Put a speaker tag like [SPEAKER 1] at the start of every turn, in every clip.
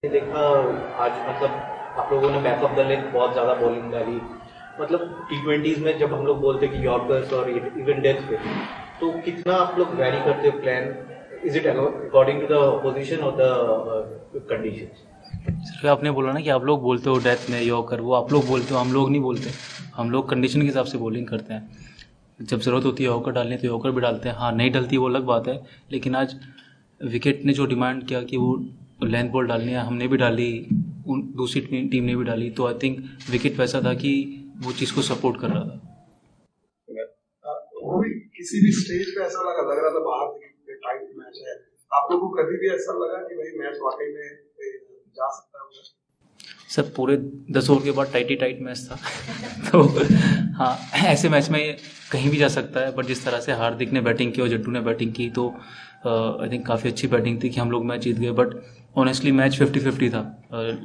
[SPEAKER 1] देखा आज मतलब आप लोगों ने बैक ऑफ द लेग बहुत ज़्यादा बॉलिंग डाली। मतलब टी20s में जब हम लोग बोलते कि यॉर्कर्स और इवन डेथ पे, तो कितना आप लोग वैरी करते हो plan? Is it according to the position और द कंडीशंस?
[SPEAKER 2] सिर्फ आपने बोला ना कि आप लोग बोलते हो डेथ में यॉर्कर, वो आप लोग बोलते हो, हम लोग नहीं बोलते। हम लोग कंडीशन के हिसाब से बॉलिंग करते हैं। जब ज़रूरत होती है यॉर्कर डालने तो यॉर्कर भी डालते हैं। हाँ, नहीं डलती वो अलग बात है, लेकिन आज विकेट ने जो डिमांड किया कि वो लेंथ बॉल डालनी है, हमने भी डाली, उन दूसरी टीम ने भी डाली, तो आई थिंक विकेट वैसा था कि वो चीज़ को सपोर्ट कर रहा था।
[SPEAKER 3] वो भी किसी भी स्टेज पे ऐसा लग रहा था बाहर टाइट मैच है, आप लोगों को कभी भी ऐसा लगा कि भाई मैच वाकई में जा सकता है?
[SPEAKER 2] सर पूरे 10 ओवर के बाद टाइट मैच था तो हाँ, ऐसे मैच में कहीं भी जा सकता है, बट जिस तरह से हार्दिक ने बैटिंग की और जट्टू ने बैटिंग की, तो आई थिंक काफ़ी अच्छी बैटिंग थी कि हम लोग मैच जीत गए। बट ऑनेस्टली मैच 50-50 था।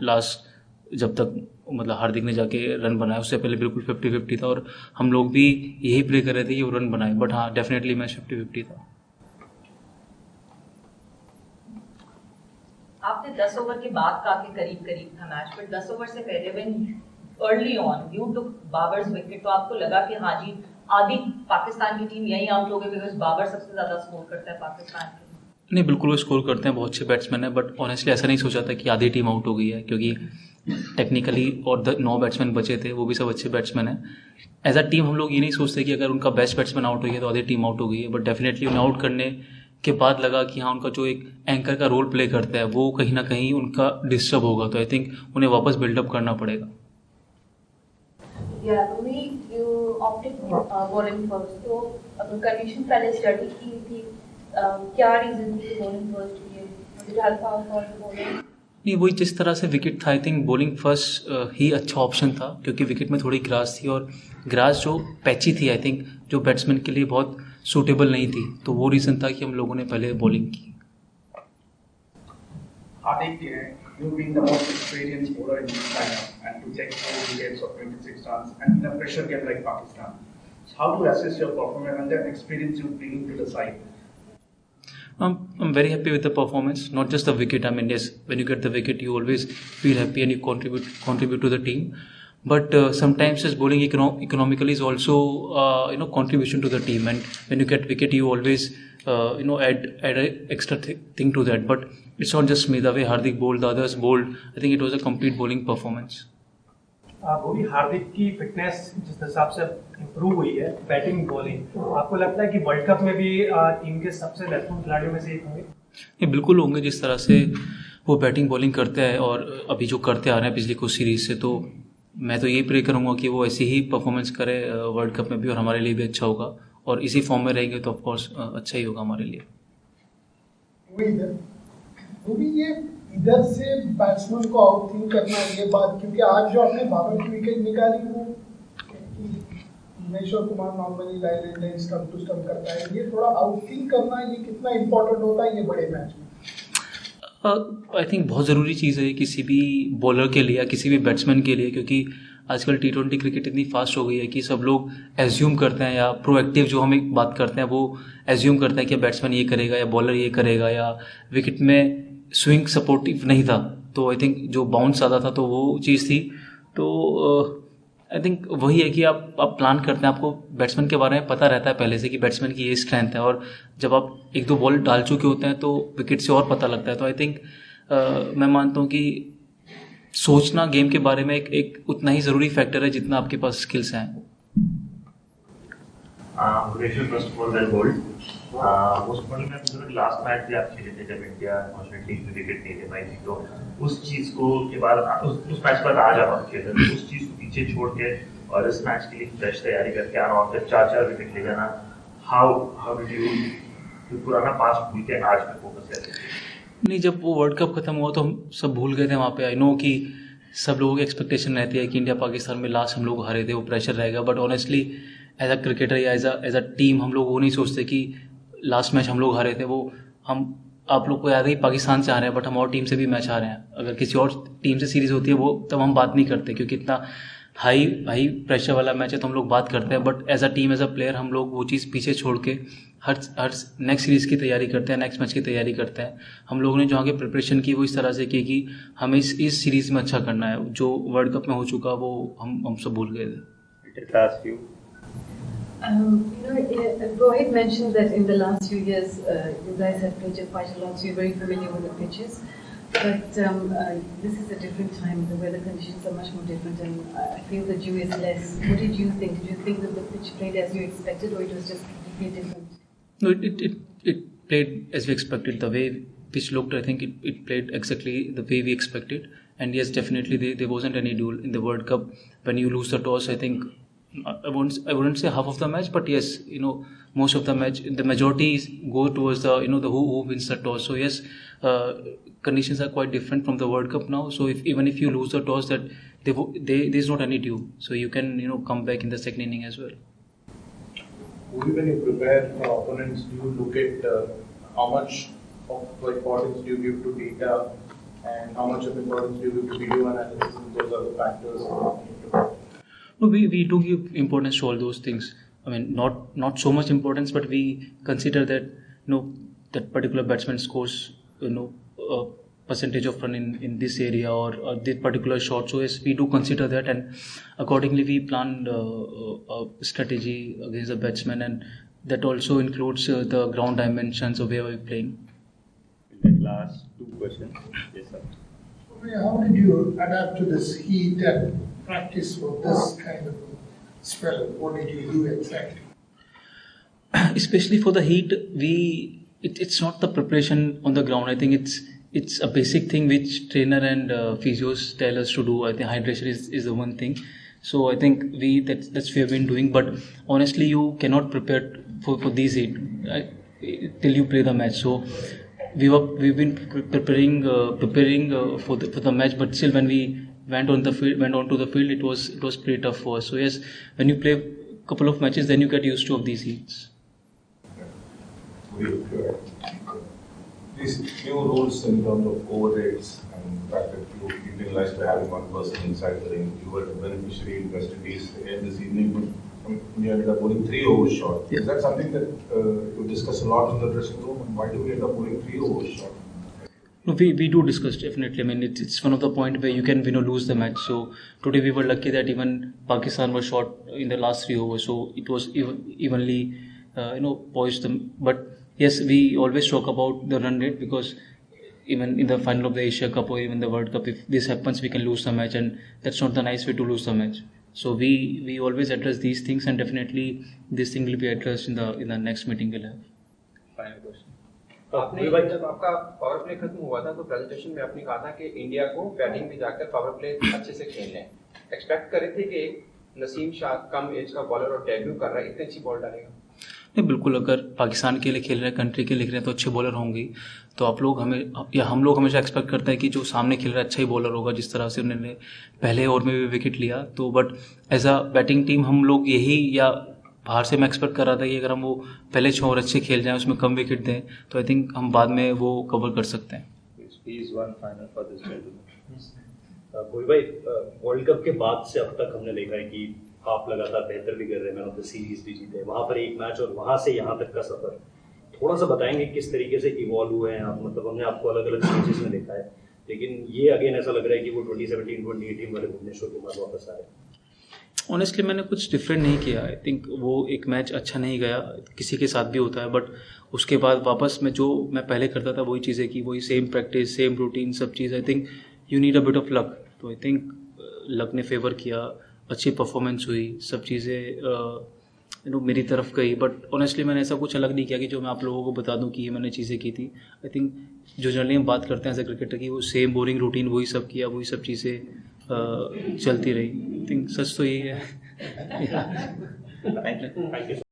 [SPEAKER 2] लास्ट जब तक मतलब हार्दिक ने जाके रन बनाया, उससे पहले बिल्कुल 50-50 था, और हम लोग भी यही प्ले कर रहे थे कि वो रन बनाए। बट हाँ, डेफिनेटली मैच 50-50 था।
[SPEAKER 4] आपने 10 ओवर के बाद कहा कि करीब करीब था मैच, पर 10 ओवर से पहले when early on you took Babar's wicket, तो आपको लगा कि हाँ जी आधी पाकिस्तान की टीम यहीं आउट हो गई, बिकॉज बाबर सबसे ज्यादा स्कोर करता है पाकिस्तान के?
[SPEAKER 2] नहीं, बिल्कुल वो स्कोर करते हैं, बहुत अच्छे बैट्समैन है, बट ऑनेस्टली ऐसा नहीं सोचा था कि आधी टीम आउट हो गई है, क्योंकि टेक्निकली और 9 बैट्समैन बचे थे, वो भी सब अच्छे बैट्समैन हैं। एज अ टीम हम लोग ये नहीं सोचते कि अगर उनका बेस्ट बैट्समैन आउट हो गया तो आधी टीम आउट हो गई है, बट डेफिनेटली उन्हें आउट करने के बाद लगा कि हाँ, उनका जो एक एंकर का रोल प्ले करता है वो कहीं ना कहीं उनका डिस्टर्ब होगा, तो आई थिंक उन्हें वापस बिल्डअप करना पड़ेगा।
[SPEAKER 5] तो कंडीशन पहले स्टडी की थी, क्या रीजन थी बॉलिंग फर्स्ट किए?
[SPEAKER 2] नहीं, वही जिस तरह से विकेट था, आई थिंक बॉलिंग फर्स्ट ही अच्छा ऑप्शन था, क्योंकि विकेट में थोड़ी ग्रास थी, और ग्रास जो पैची थी आई थिंक जो बैट्समैन के लिए बहुत सूटेबल नहीं थी, तो वो रीज़न था कि हम लोगों ने पहले बॉलिंग की।
[SPEAKER 3] Hardik, you being the most experienced bowler in this lineup and to take 4 wickets of 26 runs and in a pressure game like Pakistan, how to assess your performance and the experience you bring to the side?
[SPEAKER 2] I'm very happy with the performance, not just the wicket. I mean, yes, when you get the wicket, you always feel happy and you contribute to the team. But sometimes just bowling economically is also contribution to the team. And when you get wicket, you always add an extra thing to that. But it's not just me. The way Hardik bowled, the others bowled, I think it was a complete bowling performance.
[SPEAKER 6] वो भी हार्दिक की fitness जिस हिसाब से improve हुई है batting bowling, आपको लगता है कि वर्ल्ड कप में भी टीम के सबसे बेहतरीन खिलाड़ियों में से एक होंगे?
[SPEAKER 2] ये बिल्कुल होंगे, जिस तरह से वो बैटिंग बॉलिंग करते हैं और अभी जो करते आ रहे हैं पिछली कुछ सीरीज से, तो मैं तो यही प्रे करूँगा कि वो ऐसी ही परफॉर्मेंस करे वर्ल्ड कप में भी, और हमारे लिए भी अच्छा होगा, और इसी फॉर्म में रहेंगे तो ऑफकोर्स अच्छा ही होगा हमारे लिए।
[SPEAKER 7] ये इधर से बैट्समैन को आउट थिंक करना ये बात, क्योंकि आज जो आपने बाबर की विकेट निकाली वो महेश्वर कुमार नॉर्मली लाइलेंड है, स्टंप टू स्टंप करता है, ये थोड़ा आउट थिंक करना ये कितना इंपॉर्टेंट होता है ये बड़े मैच में?
[SPEAKER 2] आई थिंक बहुत ज़रूरी चीज़ है किसी भी बॉलर के लिए या किसी भी बैट्समैन के लिए, क्योंकि आजकल T20 क्रिकेट इतनी फास्ट हो गई है कि सब लोग एज्यूम करते हैं, या प्रोएक्टिव जो हम एक बात करते हैं वो एज्यूम करते हैं कि बैट्समैन ये करेगा या बॉलर ये करेगा, या विकेट में स्विंग सपोर्टिव नहीं था, तो आई थिंक जो बाउंस आता था तो वो चीज़ थी। तो आई थिंक वही है कि आप प्लान करते हैं, आपको बैट्समैन के बारे में पता रहता है पहले से कि बैट्समैन की ये स्ट्रेंथ है, और जब आप 1-2 बॉल डाल चुके होते हैं तो विकेट से और पता लगता है। तो आई थिंक मैं मानता हूँ कि सोचना गेम के बारे में एक उतना ही ज़रूरी फैक्टर है जितना आपके पास स्किल्स हैं।
[SPEAKER 8] उस बॉल में लास्ट मैच भी आप खेले थे जब इंडिया अनफॉर्चुनेटली विकेट नहीं ले पाई थी, तो उस चीज़ को के बाद उस मैच पर आज आप खेले थे, उस चीज़ को पीछे छोड़ के और इस मैच के लिए फ्रेश तैयारी करके आना और फिर 4 विकेट ले जाना, हाउ डिड यू पुराना पास्ट भूल के आज पे फोकस करते?
[SPEAKER 2] नहीं, जब वो वर्ल्ड कप खत्म हुआ तो हम सब भूल गए थे वहाँ पे। आई नो कि सब लोगों की एक्सपेक्टेशन रहती है कि इंडिया पाकिस्तान में लास्ट हम लोग हारे थे, वो प्रेशर रहेगा, but honestly as a cricketer या एज अ टीम हम लोग वो नहीं सोचते कि लास्ट मैच हम लोग हारे थे। वो हम आप लोग को याद है कि पाकिस्तान से आ रहे हैं, बट हम और टीम से भी मैच आ रहे हैं। अगर किसी और टीम से सीरीज़ होती है वो तब हम बात नहीं करते, क्योंकि इतना हाई प्रेशर वाला मैच है तो हम लोग बात करते हैं, but as a team as a player हम लोग वो चीज़ पीछे छोड़ के हर नेक्स्ट सीरीज़ की तैयारी करते हैं, नेक्स्ट मैच की तैयारी करते हैं. हम लोगों ने जो आगे प्रिपरेशन की वो इस तरह से की कि हमें इस सीरीज़ में अच्छा करना है. जो वर्ल्ड कप में हो चुका वो हम सब भूल गए थे.
[SPEAKER 9] Rohit mentioned that in the last few years, you guys have played quite a lot, so you're very familiar with the pitches. But this is a different time. The weather conditions are much more different, and I feel the dew is less. What did you think? Did you think that the pitch played as you expected, or it was just completely different?
[SPEAKER 2] No, it played as we expected. The way pitch looked, I think it played exactly the way we expected. And yes, definitely there wasn't any duel in the World Cup. When you lose the toss, I think I wouldn't say half of the match, but yes, most of the match, the majority go towards the the who wins the toss. So yes, conditions are quite different from the World Cup now. So even if you lose the toss, that there's not any due, so you can come back in the second inning as well.
[SPEAKER 10] When you prepare for opponents, do you look at how much of importance do you give to data, and how much of importance do you give to video analysis, and those are the factors?
[SPEAKER 2] No, we do give importance to all those things. I mean, not so much importance, but we consider that that particular batsman scores a percentage of run in this area or this particular shot. So yes, we do consider that, and accordingly we planned a strategy against the batsman, and that also includes the ground dimensions of where we're playing.
[SPEAKER 11] Last two questions. Yes, sir.
[SPEAKER 7] How did you adapt to this heat and practice for this kind of spell? What did you do exactly?
[SPEAKER 2] Especially for the heat, it's not the preparation on the ground. I think it's a basic thing which trainer and physios tell us to do. I think hydration is the one thing. So I think that's what we have been doing. But honestly, you cannot prepare for these heat till you play the match. So we've been preparing for the match, but still when we went onto the field, it was pretty tough for us. So yes, when you play a couple of matches, then you get used to of these heats.
[SPEAKER 12] These new rules in terms of overrates and the fact that you penalized by having one person inside the ring, you were the beneficiary in West Indies this evening, but you ended up bowling 3 overs short. Is that something that you discuss a lot in the dressing room, and why do we end up bowling 3 overs short?
[SPEAKER 2] No, we do discuss definitely. I mean, it's one of the point where you can lose the match. So today we were lucky that even Pakistan was short in the last 3 overs, so it was evenly poised them. But yes, we always talk about the run rate, because even in the final of the Asia Cup or even the World Cup, if this happens, we can lose the match, and that's not the nice way to lose the match. So we always address these things, and definitely this thing will be addressed in the next meeting we'll have.
[SPEAKER 11] Final question.
[SPEAKER 13] आपने जब आपका power play खत्म हुआ था तो presentation में आपने कहा था कि इंडिया को बैटिंग में जाकर पावर प्ले अच्छे से खेलना है. एक्सपेक्ट कर रहे थे कि नसीम शाह कम एज का बॉलर और डेब्यू कर रहा है, इतनी अच्छी बॉल डालेगा?
[SPEAKER 2] नहीं, बिल्कुल. अगर पाकिस्तान के लिए खेल रहे हैं, कंट्री के लिए खेल रहे हैं, तो अच्छे बॉलर होंगे. तो हम लोग हमेशा एक्सपेक्ट करते हैं कि जो सामने खेल रहा है अच्छा ही बॉलर होगा, जिस तरह से उन्होंने पहले ओवर में भी विकेट लिया. तो but as a batting team हम लोग यही, या बाहर से मैं एक्सपेक्ट कर रहा था कि अगर हम वो पहले 6 ओवर अच्छे खेल जाएं, उसमें कम विकेट दें, तो आई थिंक हम बाद में वो कवर कर सकते हैं.
[SPEAKER 14] कोई भाई, वर्ल्ड कप के बाद से अब तक हमने देखा है कि आप लगातार बेहतर भी कर रहे हैं, मैन ऑफ द सीरीज भी जीते, वहाँ पर एक मैच और वहाँ से यहाँ तक का सफर थोड़ा सा बताएंगे किस तरीके से इवॉल्व हुए हैं आप? मतलब हमने आपको अलग अलग स्टेजेस में देखा है, लेकिन ये अगेन ऐसा लग रहा है कि वो 2017-2018 वाले भुवनेश्वर के बाद वापस आए.
[SPEAKER 2] ऑनेस्टली मैंने कुछ डिफरेंट नहीं किया. आई थिंक वो एक मैच अच्छा नहीं गया, किसी के साथ भी होता है, बट उसके बाद वापस मैं पहले करता था वही चीज़ें की, वही सेम प्रैक्टिस, सेम रूटीन, सब चीज़. I think you need a bit of luck. तो आई थिंक लक ने फेवर किया, अच्छी परफॉर्मेंस हुई, सब चीज़ें मेरी तरफ गई. बट ऑनेस्टली मैंने ऐसा कुछ अलग नहीं किया कि जो मैं आप लोगों को बता दूं कि ये मैंने चीज़ें की थी. आई थिंक जो जनरली हम बात करते हैं एज ए क्रिकेटर की, वो सेम बोरिंग रूटीन वही सब किया, वही सब चीज़ें चलती रही. आई थिंक सच तो यही है.
[SPEAKER 11] Thank you.